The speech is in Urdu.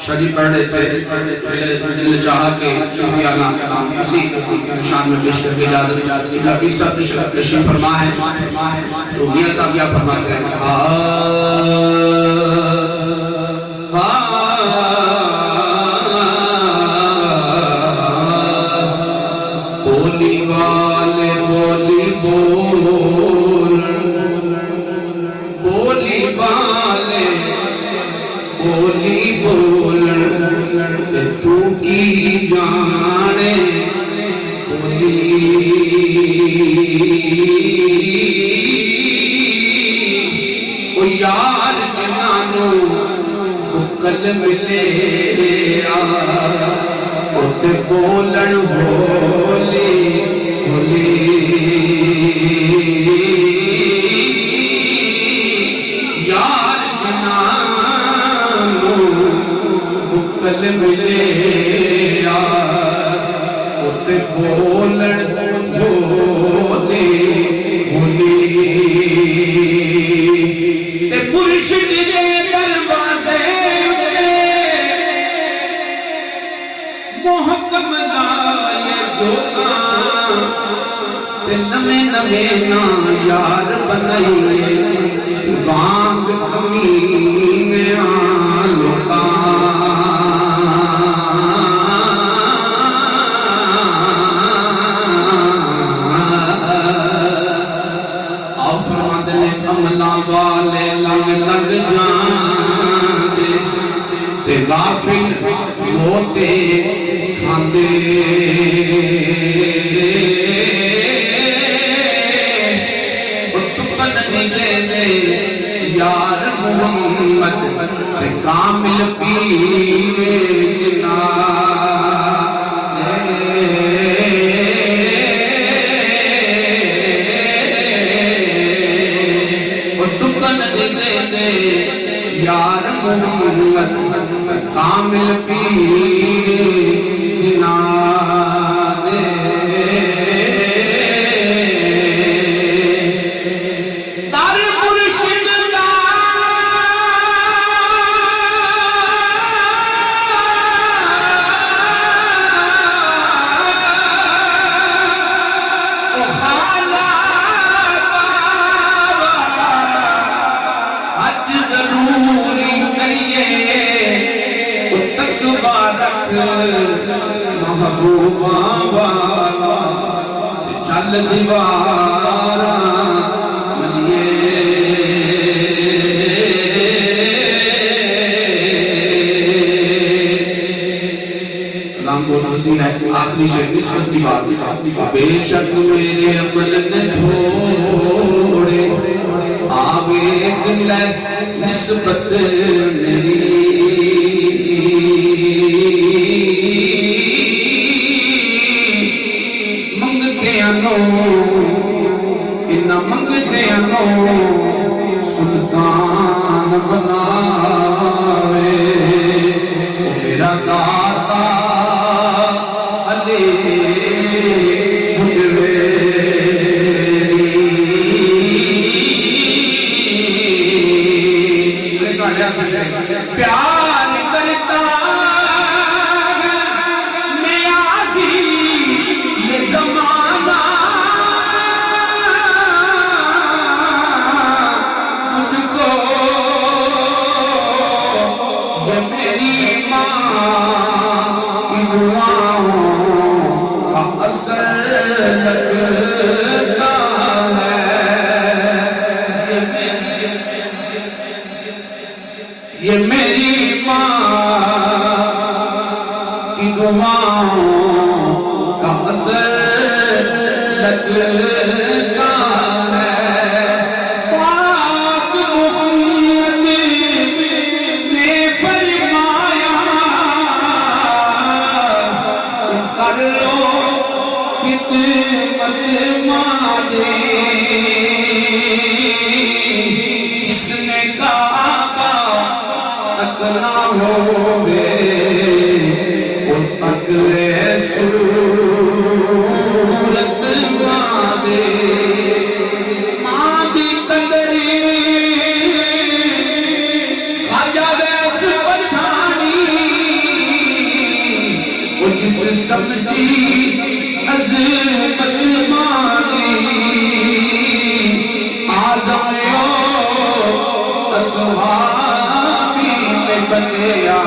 شریف پڑھ رہے تھے دل چاہا کہ صوفیانہ اسی شان میں پیش کر کے اجازت پیر صاحب تشریف فرما ہے تو میاں صاحب کیا فرماتے ہیں بولی والے بولی بول بولی والے بولی بول تو کی جانے بولی او یار جنانو بکل ملے او تے بولن بولی بولی یار جنانو بکل ملے او تے بولن بولی بولی تے مرشد دے دروازے محکم لائے جوتاں تے نمیں نمیں نا یار بنائیے وانگ کمینے لوکاں آفراد نے عملہ والے لگ لگ جاندے تے غافل ہوتے کھاندے ٹپن نہیں دے دے یار محمد تے کامل پیر ٹپن نہیں دے دے یار محمد کامل پیر در مرشد دا او خالا بابا حج ضروری کریے تکبارک محبوبہ والا چل دیوارا ملیے کلام بہت وسیع ہے آخری شیخ نسبت کی بات بے شک میرے عمل نے تھوڑے آگے لے نسبت نہیں انہا منگتے انو سلطان بناوے میرا داتا علی مجویری پیار کرتا میں آسی یہ زمانہ لگتا ہے یہ میری ماں کی دعاؤں کا اثر لگتا ہے پاک محمد نے فرمایا کر لو خدمت مادے جس نے کہا تک نہ ہوئے وہ اکلے صورت مادے ماں بھی قدری سمجھی عظمت مانی آ جائیو اصحابی میں بنیا